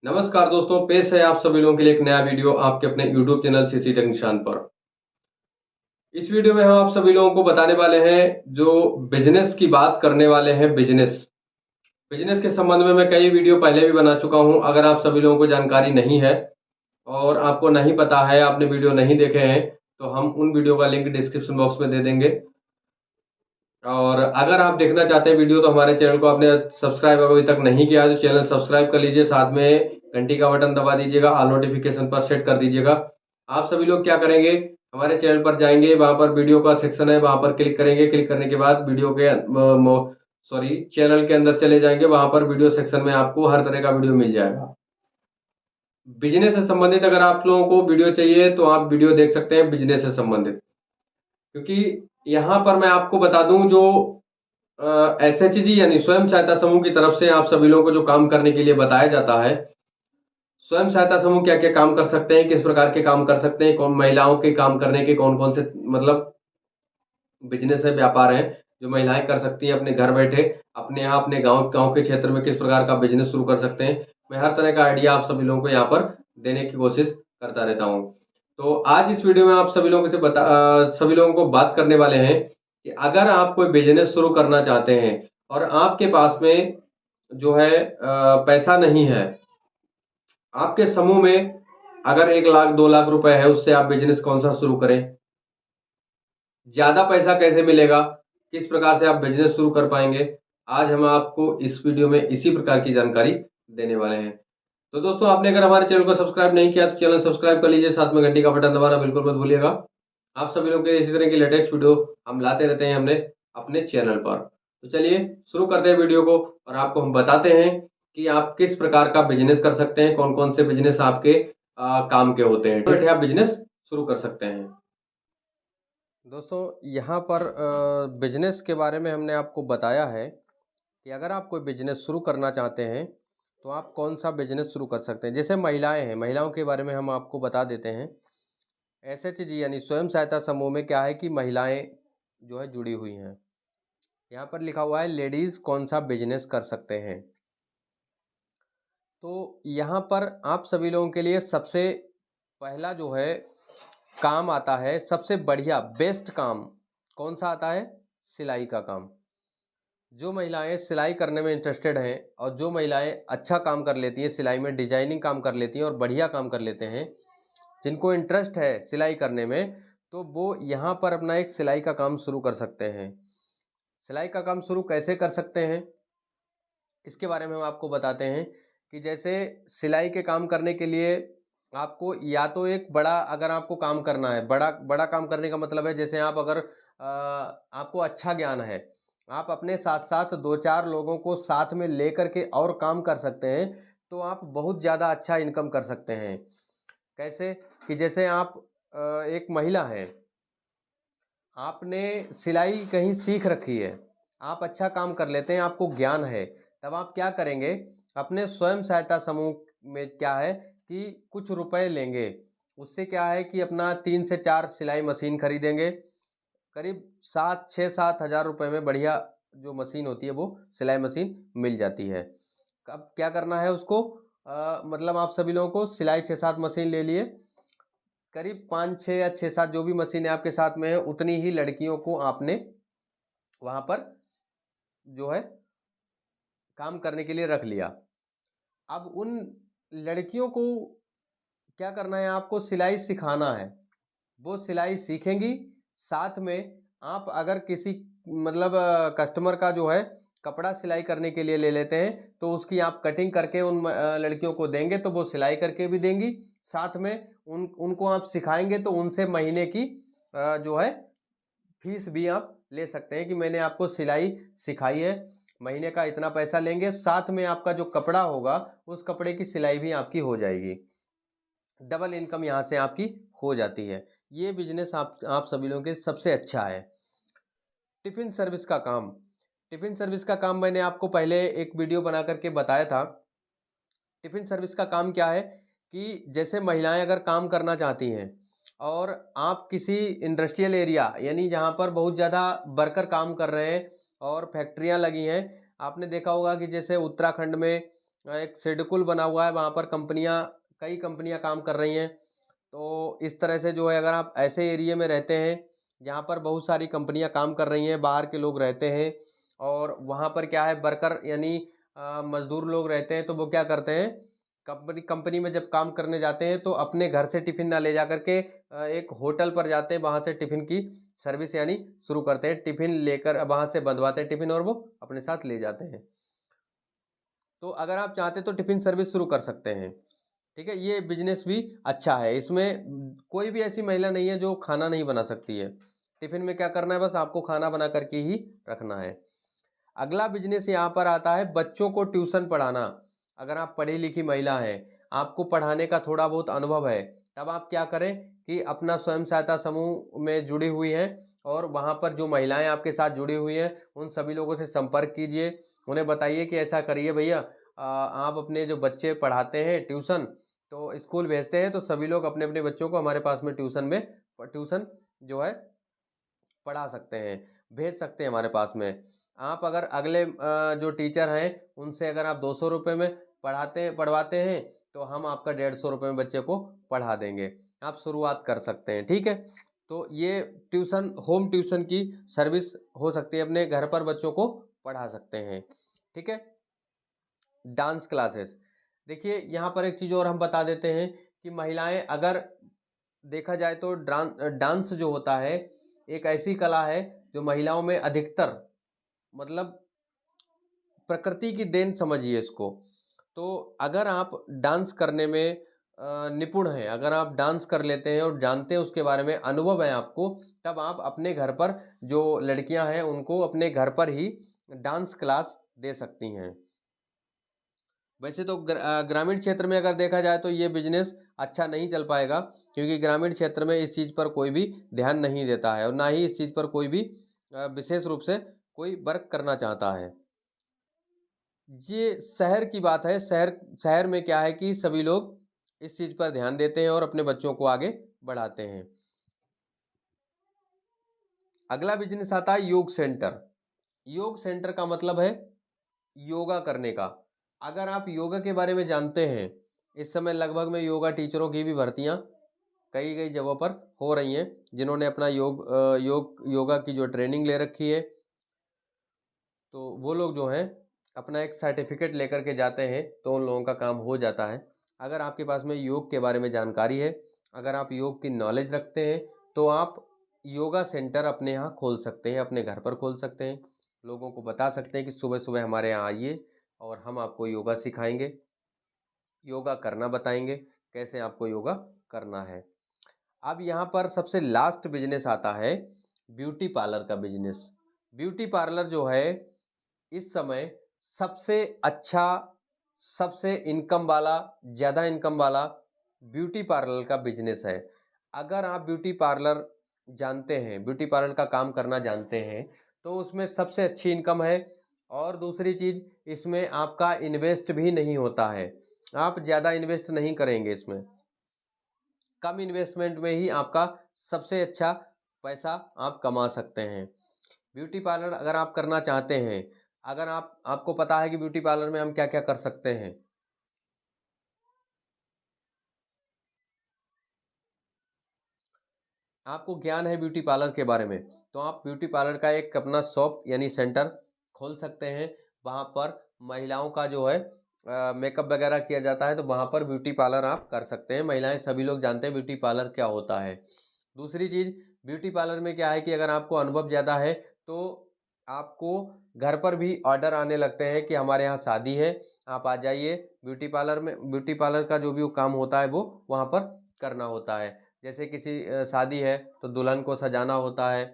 नमस्कार दोस्तों, पेश है आप सभी लोगों के लिए एक नया वीडियो आपके अपने YouTube चैनल सीसी टेक्नीशियन पर। इस वीडियो में हम आप सभी लोगों को बताने वाले हैं जो बिजनेस की बात करने वाले हैं। बिजनेस बिजनेस के संबंध में मैं कई वीडियो पहले भी बना चुका हूं। अगर आप सभी लोगों को जानकारी नहीं है और आपको नहीं पता है, आपने वीडियो नहीं देखे हैं, तो हम उन वीडियो का लिंक डिस्क्रिप्शन बॉक्स में दे देंगे। और अगर आप देखना चाहते हैं वीडियो, तो हमारे चैनल को आपने सब्सक्राइब अभी तक नहीं किया है तो चैनल सब्सक्राइब कर लीजिए, साथ में घंटी का बटन दबा दीजिएगा, ऑल नोटिफिकेशन पर सेट कर दीजिएगा। आप सभी लोग क्या करेंगे, हमारे चैनल पर जाएंगे, वहां पर वीडियो का सेक्शन है, वहां पर क्लिक करेंगे। क्लिक करने के बाद वीडियो के चैनल के अंदर चले जाएंगे। वहां पर वीडियो सेक्शन में आपको हर तरह का वीडियो मिल जाएगा। बिजनेस से संबंधित अगर आप लोगों को वीडियो चाहिए तो आप वीडियो देख सकते हैं बिजनेस से संबंधित। क्योंकि यहाँ पर मैं आपको बता दूं, जो एसएचजी यानी स्वयं सहायता समूह की तरफ से आप सभी लोगों को जो काम करने के लिए बताया जाता है, स्वयं सहायता समूह क्या क्या काम कर सकते हैं, किस प्रकार के काम कर सकते हैं, कौन महिलाओं के काम करने के कौन कौन से मतलब बिजनेस है, व्यापार है जो महिलाएं कर सकती हैं अपने घर बैठे, अपने यहाँ अपने गांव गांव के क्षेत्र में किस प्रकार का बिजनेस शुरू कर सकते हैं। मैं हर तरह का आइडिया आप सभी लोगों को यहाँ पर देने की कोशिश करता रहता हूँ। तो आज इस वीडियो में आप सभी लोगों से सभी लोगों को बात करने वाले हैं कि अगर आप कोई बिजनेस शुरू करना चाहते हैं और आपके पास में जो है पैसा नहीं है, आपके समूह में अगर 1 लाख 2 लाख रुपए है, उससे आप बिजनेस कौन सा शुरू करें, ज्यादा पैसा कैसे मिलेगा, किस प्रकार से आप बिजनेस शुरू कर पाएंगे, आज हम आपको इस वीडियो में इसी प्रकार की जानकारी देने वाले हैं। तो दोस्तों, आपने अगर हमारे चैनल को सब्सक्राइब नहीं किया तो चैनल सब्सक्राइब कर लीजिए, साथ में घंटी का बटन दबाना बिल्कुल मत भूलिएगा। आप सभी लोग के इसी तरह की लेटेस्ट वीडियो हम लाते रहते हैं हमने अपने चैनल पर। तो चलिए शुरू करते हैं वीडियो को और आपको हम बताते हैं कि आप किस प्रकार का बिजनेस कर सकते हैं, कौन कौन से बिजनेस आपके काम के होते हैं, बैठे आप बिजनेस शुरू कर सकते हैं। दोस्तों, यहाँ पर बिजनेस के बारे में हमने आपको बताया है कि अगर आप कोई बिजनेस शुरू करना चाहते हैं तो आप कौन सा बिजनेस शुरू कर सकते हैं। जैसे महिलाएं हैं, महिलाओं के बारे में हम आपको बता देते हैं। एसएचजी यानी स्वयं सहायता समूह में क्या है कि महिलाएं जो है जुड़ी हुई हैं। यहाँ पर लिखा हुआ है लेडीज कौन सा बिजनेस कर सकते हैं। तो यहाँ पर आप सभी लोगों के लिए सबसे पहला जो है काम आता है, सबसे बढ़िया बेस्ट काम कौन सा आता है, सिलाई का काम। जो महिलाएं सिलाई करने में इंटरेस्टेड हैं और जो महिलाएं अच्छा काम कर लेती हैं सिलाई में, डिजाइनिंग काम कर लेती हैं और बढ़िया काम कर लेते हैं, जिनको इंटरेस्ट है सिलाई करने में, तो वो यहाँ पर अपना एक सिलाई का काम शुरू कर सकते हैं। सिलाई का काम शुरू कैसे कर सकते हैं, इसके बारे में हम आपको बताते हैं कि जैसे सिलाई के काम करने के लिए आपको या तो एक बड़ा, अगर आपको काम करना है, बड़ा बड़ा काम करने का मतलब है जैसे आप अगर आपको अच्छा ज्ञान है, आप अपने साथ साथ 2-4 लोगों को साथ में लेकर के और काम कर सकते हैं, तो आप बहुत ज़्यादा अच्छा इनकम कर सकते हैं। कैसे कि जैसे आप एक महिला हैं, आपने सिलाई कहीं सीख रखी है, आप अच्छा काम कर लेते हैं, आपको ज्ञान है, तब आप क्या करेंगे, अपने स्वयं सहायता समूह में क्या है कि कुछ रुपए लेंगे। उससे क्या है कि अपना 3 से 4 सिलाई मशीन खरीदेंगे, करीब 6-7 हज़ार रुपए में बढ़िया जो मशीन होती है वो सिलाई मशीन मिल जाती है। अब क्या करना है उसको, मतलब आप सभी लोगों को सिलाई 6-7 मशीन ले लिए, करीब 5-6 या 6-7 जो भी मशीनें आपके साथ में है, उतनी ही लड़कियों को आपने वहां पर जो है काम करने के लिए रख लिया। अब उन लड़कियों को क्या करना है, आपको सिलाई सिखाना है, वो सिलाई सीखेंगी। साथ में आप अगर किसी मतलब कस्टमर का जो है कपड़ा सिलाई करने के लिए ले लेते हैं, तो उसकी आप कटिंग करके उन लड़कियों को देंगे तो वो सिलाई करके भी देंगी। साथ में उनको आप सिखाएंगे तो उनसे महीने की जो है फीस भी आप ले सकते हैं कि मैंने आपको सिलाई सिखाई है, महीने का इतना पैसा लेंगे, साथ में आपका जो कपड़ा होगा उस कपड़े की सिलाई भी आपकी हो जाएगी। डबल इनकम यहाँ से आपकी हो जाती है। ये बिजनेस आप सभी लोगों के सबसे अच्छा है। टिफिन सर्विस का काम, टिफिन सर्विस का काम मैंने आपको पहले एक वीडियो बना करके बताया था। टिफिन सर्विस का काम क्या है कि जैसे महिलाएं अगर काम करना चाहती हैं और आप किसी इंडस्ट्रियल एरिया यानी जहाँ पर बहुत ज़्यादा वर्कर काम कर रहे हैं और फैक्ट्रियाँ लगी हैं, आपने देखा होगा कि जैसे उत्तराखंड में एक शेड्यूल बना हुआ है, वहाँ पर कई कंपनियां काम कर रही हैं। तो इस तरह से जो है, अगर आप ऐसे एरिया में रहते हैं जहाँ पर बहुत सारी कंपनियां काम कर रही हैं, बाहर के लोग रहते हैं और वहाँ पर क्या है, वर्कर यानी मजदूर लोग रहते हैं, तो वो क्या करते हैं, कंपनी कंपनी में जब काम करने जाते हैं तो अपने घर से टिफिन ना ले जा करके एक होटल पर जाते हैं, वहाँ से टिफिन की सर्विस यानी शुरू करते हैं, टिफिन लेकर वहाँ से बंधवाते हैं टिफिन और वो अपने साथ ले जाते हैं। तो अगर आप चाहते तो टिफिन सर्विस शुरू कर सकते हैं। ठीक है, ये बिजनेस भी अच्छा है। इसमें कोई भी ऐसी महिला नहीं है जो खाना नहीं बना सकती है। टिफिन में क्या करना है, बस आपको खाना बना करके ही रखना है। अगला बिजनेस यहाँ पर आता है बच्चों को ट्यूशन पढ़ाना। अगर आप पढ़ी लिखी महिला हैं, आपको पढ़ाने का थोड़ा बहुत अनुभव है, तब आप क्या करें कि अपना स्वयं सहायता समूह में जुड़ी हुई हैं और वहाँ पर जो महिलाएं आपके साथ जुड़ी हुई हैं उन सभी लोगों से संपर्क कीजिए। उन्हें बताइए कि ऐसा करिए भैया, आप अपने जो बच्चे पढ़ाते हैं ट्यूशन, तो स्कूल भेजते हैं, तो सभी लोग अपने अपने बच्चों को हमारे पास में ट्यूशन जो है पढ़ा सकते हैं, भेज सकते हैं हमारे पास में। आप अगर अगले जो टीचर हैं उनसे अगर आप 200 रुपये में पढ़वाते हैं, तो हम आपका 150 रुपये में बच्चे को पढ़ा देंगे। आप शुरुआत कर सकते हैं। ठीक है, तो ये होम ट्यूशन की सर्विस हो सकती है, अपने घर पर बच्चों को पढ़ा सकते हैं। ठीक है, डांस क्लासेस। देखिए यहाँ पर एक चीज़ और हम बता देते हैं कि महिलाएं, अगर देखा जाए तो डांस जो होता है एक ऐसी कला है जो महिलाओं में अधिकतर, मतलब प्रकृति की देन समझिए इसको। तो अगर आप डांस करने में निपुण हैं, अगर आप डांस कर लेते हैं और जानते हैं उसके बारे में, अनुभव है आपको, तब आप अपने घर पर जो लड़कियां हैं उनको अपने घर पर ही डांस क्लास दे सकती हैं। वैसे तो ग्रामीण क्षेत्र में अगर देखा जाए तो ये बिजनेस अच्छा नहीं चल पाएगा, क्योंकि ग्रामीण क्षेत्र में इस चीज़ पर कोई भी ध्यान नहीं देता है और ना ही इस चीज़ पर कोई भी विशेष रूप से कोई वर्क करना चाहता है। ये शहर की बात है। शहर में क्या है कि सभी लोग इस चीज़ पर ध्यान देते हैं और अपने बच्चों को आगे बढ़ाते हैं। अगला बिजनेस आता है योग सेंटर। योग सेंटर का मतलब है योगा करने का। अगर आप योगा के बारे में जानते हैं, इस समय लगभग में योगा टीचरों की भी भर्तियां कई कई जगहों पर हो रही हैं, जिन्होंने अपना योगा की जो ट्रेनिंग ले रखी है, तो वो लोग जो हैं अपना एक सर्टिफिकेट लेकर के जाते हैं, तो उन लोगों का काम हो जाता है। अगर आपके पास में योग के बारे में जानकारी है, अगर आप योग की नॉलेज रखते हैं, तो आप योगा सेंटर अपने यहाँ खोल सकते हैं, अपने घर पर खोल सकते हैं। लोगों को बता सकते हैं कि सुबह सुबह हमारे यहाँ आइए और हम आपको योगा सिखाएंगे, योगा करना बताएंगे, कैसे आपको योगा करना है। अब यहाँ पर सबसे लास्ट बिजनेस आता है ब्यूटी पार्लर का बिजनेस। ब्यूटी पार्लर जो है इस समय सबसे अच्छा, सबसे इनकम वाला, ज़्यादा इनकम वाला ब्यूटी पार्लर का बिजनेस है। अगर आप ब्यूटी पार्लर जानते हैं, ब्यूटी पार्लर का काम करना जानते हैं, तो उसमें सबसे अच्छी इनकम है। और दूसरी चीज़, इसमें आपका इन्वेस्ट भी नहीं होता है, आप ज़्यादा इन्वेस्ट नहीं करेंगे इसमें, कम इन्वेस्टमेंट में ही आपका सबसे अच्छा पैसा आप कमा सकते हैं। ब्यूटी पार्लर अगर आप करना चाहते हैं, अगर आपको पता है कि ब्यूटी पार्लर में हम क्या क्या कर सकते हैं, आपको ज्ञान है ब्यूटी पार्लर के बारे में, तो आप ब्यूटी पार्लर का एक अपना शॉप यानी सेंटर खोल सकते हैं। वहाँ पर महिलाओं का जो है मेकअप वगैरह किया जाता है, तो वहाँ पर ब्यूटी पार्लर आप कर सकते हैं। महिलाएं सभी लोग जानते हैं ब्यूटी पार्लर क्या होता है। दूसरी चीज़, ब्यूटी पार्लर में क्या है कि अगर आपको अनुभव ज़्यादा है, तो आपको घर पर भी ऑर्डर आने लगते हैं कि हमारे यहाँ शादी है, आप आ जाइए ब्यूटी पार्लर में। ब्यूटी पार्लर का जो भी वो काम होता है वो वहाँ पर करना होता है। जैसे किसी शादी है तो दुल्हन को सजाना होता है,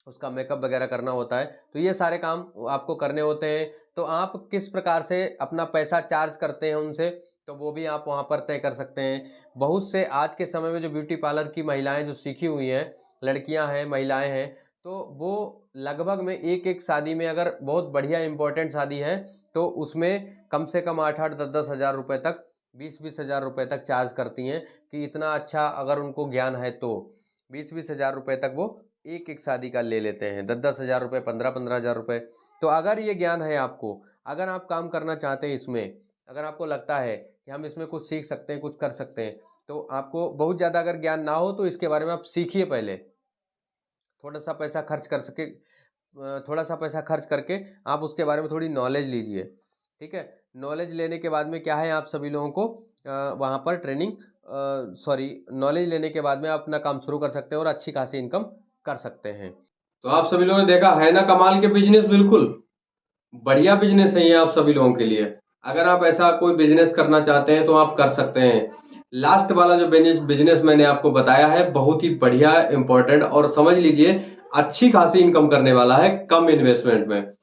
उसका मेकअप वगैरह करना होता है, तो ये सारे काम आपको करने होते हैं। तो आप किस प्रकार से अपना पैसा चार्ज करते हैं उनसे, तो वो भी आप वहाँ पर तय कर सकते हैं। बहुत से आज के समय में जो ब्यूटी पार्लर की महिलाएं जो सीखी हुई हैं, लड़कियां हैं, महिलाएं हैं, तो वो लगभग में एक एक शादी में, अगर बहुत बढ़िया इंपॉर्टेंट शादी है, तो उसमें कम से कम 8-8 10-10 हज़ार रुपये तक, 20-20 हज़ार रुपये तक चार्ज करती हैं। कि इतना अच्छा अगर उनको ज्ञान है तो 20-20 हज़ार रुपये तक वो एक एक शादी का ले लेते हैं, 10-10 हज़ार रुपये, 15-15 हज़ार रुपये। तो अगर ये ज्ञान है आपको, अगर आप काम करना चाहते हैं इसमें, अगर आपको लगता है कि हम इसमें कुछ सीख सकते हैं, कुछ कर सकते हैं, तो आपको बहुत ज़्यादा अगर ज्ञान ना हो तो इसके बारे में आप सीखिए पहले। थोड़ा सा पैसा खर्च कर सके थोड़ा सा पैसा खर्च करके आप उसके बारे में थोड़ी नॉलेज लीजिए। ठीक है, नॉलेज लेने के बाद में क्या है, आप सभी लोगों को वहाँ पर ट्रेनिंग सॉरी नॉलेज लेने के बाद में आप अपना काम शुरू कर सकते हैं और अच्छी खासी इनकम कर सकते हैं। तो आप सभी लोगों ने देखा है ना कमाल के बिजनेस, बिल्कुल बढ़िया बिजनेस है ये आप सभी लोगों के लिए। अगर आप ऐसा कोई बिजनेस करना चाहते हैं तो आप कर सकते हैं। लास्ट वाला जो बिजनेस मैंने आपको बताया है बहुत ही बढ़िया इंपॉर्टेंट, और समझ लीजिए अच्छी खासी इनकम करने वाला है कम इन्वेस्टमेंट में।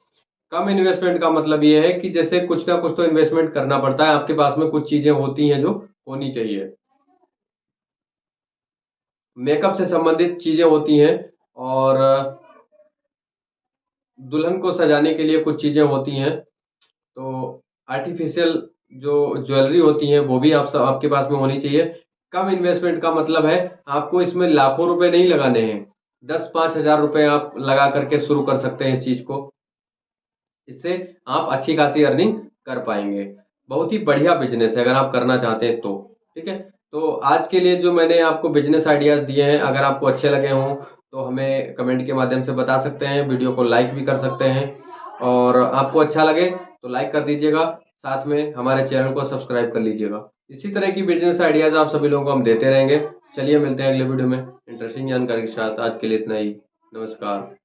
कम इन्वेस्टमेंट का मतलब ये है कि जैसे कुछ ना कुछ तो इन्वेस्टमेंट करना पड़ता है, आपके पास में कुछ चीजें होती हैं जो होनी चाहिए। मेकअप से संबंधित चीजें होती हैं, और दुल्हन को सजाने के लिए कुछ चीजें होती हैं। तो आर्टिफिशियल जो ज्वेलरी होती है वो भी आप सब आपके पास में होनी चाहिए। कम इन्वेस्टमेंट का मतलब है आपको इसमें लाखों रुपए नहीं लगाने हैं, 10-5 हज़ार रुपए आप लगा करके शुरू कर सकते हैं इस चीज को। इससे आप अच्छी खासी अर्निंग कर पाएंगे। बहुत ही बढ़िया बिजनेस है अगर आप करना चाहते हैं तो। ठीक है, तो आज के लिए जो मैंने आपको बिजनेस आइडियाज दिए हैं, अगर आपको अच्छे लगे हों तो हमें कमेंट के माध्यम से बता सकते हैं, वीडियो को लाइक भी कर सकते हैं। और आपको अच्छा लगे तो लाइक कर दीजिएगा, साथ में हमारे चैनल को सब्सक्राइब कर लीजिएगा। इसी तरह की बिजनेस आइडियाज आप सभी लोगों को हम देते रहेंगे। चलिए मिलते हैं अगले वीडियो में इंटरेस्टिंग जानकारी के साथ। आज के लिए इतना ही। नमस्कार।